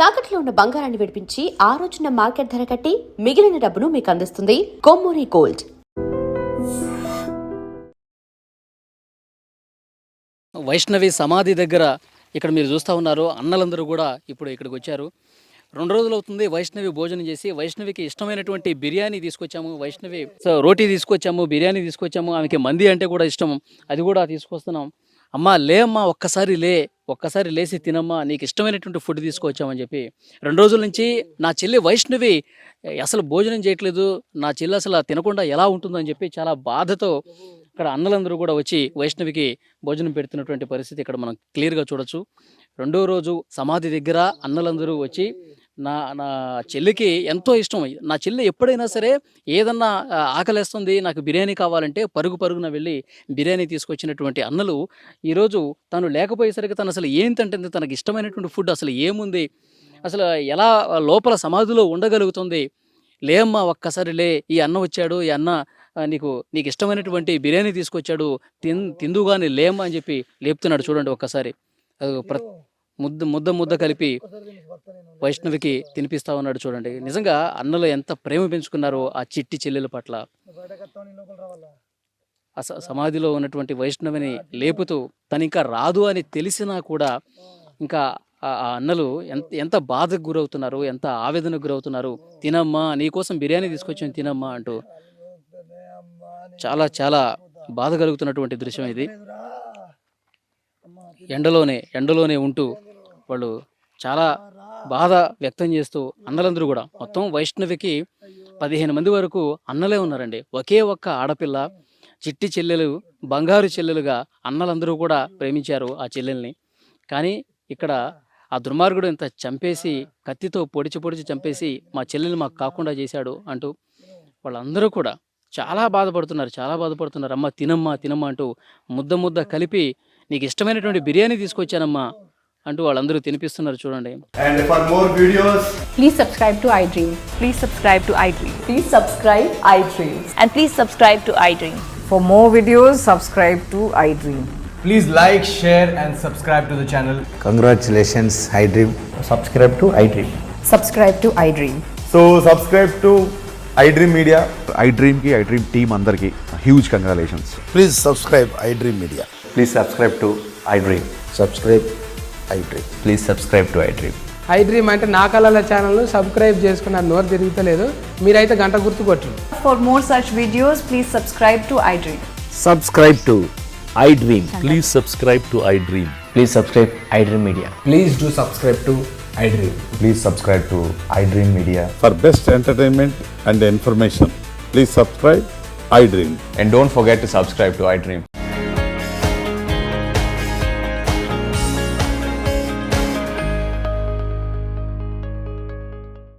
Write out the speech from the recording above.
తాకట్లో ఉన్న బంగారాన్ని విడిపించి ఆ రోజున మార్కెట్ ధర కట్టి మిగిలిన డబ్బును మీకు అందిస్తుంది కొమ్మూరి గోల్డ్. వైష్ణవి సమాధి దగ్గర ఇక్కడ మీరు చూస్తూ ఉన్నారు. అన్నలందరూ కూడా ఇప్పుడు ఇక్కడికి వచ్చారు. 2 రోజులు అవుతుంది వైష్ణవి భోజనం చేసి. వైష్ణవికి ఇష్టమైనటువంటి బిర్యానీ తీసుకొచ్చాము. వైష్ణవి రోటీ తీసుకొచ్చాము, బిర్యానీ తీసుకొచ్చాము. ఆమెకి మంది అంటే కూడా ఇష్టం, అది కూడా తీసుకొస్తున్నాం. అమ్మా లే అమ్మా, ఒక్కసారి లేచి తినమ్మా, నీకు ఇష్టమైనటువంటి ఫుడ్ తీసుకొచ్చామని చెప్పి 2 రోజుల నుంచి నా చెల్లి వైష్ణవి అసలు భోజనం చేయట్లేదు, నా చెల్లి అసలు తినకుండా ఎలా ఉంటుందని చెప్పి చాలా బాధతో ఇక్కడ అన్నలందరూ కూడా వచ్చి వైష్ణవికి భోజనం పెడుతున్నటువంటి పరిస్థితి ఇక్కడ మనం క్లియర్గా చూడొచ్చు. 2వ రోజు సమాధి దగ్గర అన్నలందరూ వచ్చి నా నా చెల్లికి ఎంతో ఇష్టం. నా చెల్లి ఎప్పుడైనా సరే ఏదన్నా ఆకలేస్తుంది, నాకు బిర్యానీ కావాలంటే పరుగున వెళ్ళి బిర్యానీ తీసుకొచ్చినటువంటి అన్నలు ఈరోజు తను లేకపోయేసరికి తను అసలు ఏంటంటే తనకి ఇష్టమైనటువంటి ఫుడ్ అసలు ఏముంది, అసలు ఎలా లోపల సమాధిలో ఉండగలుగుతుంది. లేమ్మా ఒక్కసారి లే, ఈ అన్న వచ్చాడు, ఈ అన్న నీకు ఇష్టమైనటువంటి బిర్యానీ తీసుకొచ్చాడు, తిందుగాని లేమ్మా అని చెప్పి లేపుతున్నాడు. చూడండి ఒక్కసారి ముద్ద కలిపి వైష్ణవికి తినిపిస్తా ఉన్నాడు. చూడండి నిజంగా అన్నలు ఎంత ప్రేమ పెంచుకున్నారో ఆ చిట్టి చెల్లెల పట్ల. సమాధిలో ఉన్నటువంటి వైష్ణవిని లేపుతూ తను ఇంకా రాదు అని తెలిసినా కూడా ఇంకా ఆ అన్నలు ఎంత బాధకు గురవుతున్నారు, ఎంత ఆవేదనకు గురవుతున్నారు. తినమ్మా, నీకోసం బిర్యానీ తీసుకొచ్చాను తినమ్మా అంటూ చాలా చాలా బాధ కలుగుతున్నటువంటి దృశ్యం ఇది. ఎండలోనే ఉంటూ వాళ్ళు చాలా బాధ వ్యక్తం చేస్తూ అన్నలందరూ కూడా మొత్తం వైష్ణవికి 15 మంది వరకు అన్నలే ఉన్నారండి. ఒకే ఒక్క ఆడపిల్ల, చిట్టి చెల్లెలు, బంగారు చెల్లెలుగా అన్నలందరూ కూడా ప్రేమించారు ఆ చెల్లెల్ని. కానీ ఇక్కడ ఆ దుర్మార్గుడు ఇంత చంపేసి, కత్తితో పొడిచి చంపేసి మా చెల్లెల్ని మాకు కాకుండా చేశాడు అంటూ వాళ్ళందరూ కూడా చాలా బాధపడుతున్నారు. అమ్మ తినమ్మా అంటూ ముద్ద కలిపి నీకు ఇష్టమైనటువంటి బిర్యానీ తీసుకొచ్చానమ్మా అంటూ వాళ్ళందరూ తినిపిస్తున్నారు. చూడండి. And for more videos, please subscribe to iDream. Please subscribe to iDream. Please subscribe iDream. And please subscribe to iDream. For more videos, subscribe to iDream. please like, share and subscribe to the channel. Congratulations, iDream. Subscribe to iDream. Subscribe to iDream. So subscribe to iDream Media. iDream ki iDream team andarki huge congratulations. Please subscribe iDream Media. Please subscribe to iDream. Subscribe iDream. Please subscribe to iDream. iDream అంటే నా కళల channel subscribe చేసుకున్నారు, నోరు తిరుగుతలేదు, మీరైతే గంట గుర్తు కొట్టండి. For more such videos, please subscribe to iDream. Subscribe to iDream. Please subscribe to iDream. Please subscribe iDream Media. Please do subscribe to iDream. Please subscribe to iDream Media. For best entertainment and information, please subscribe iDream. And don't forget to subscribe to iDream.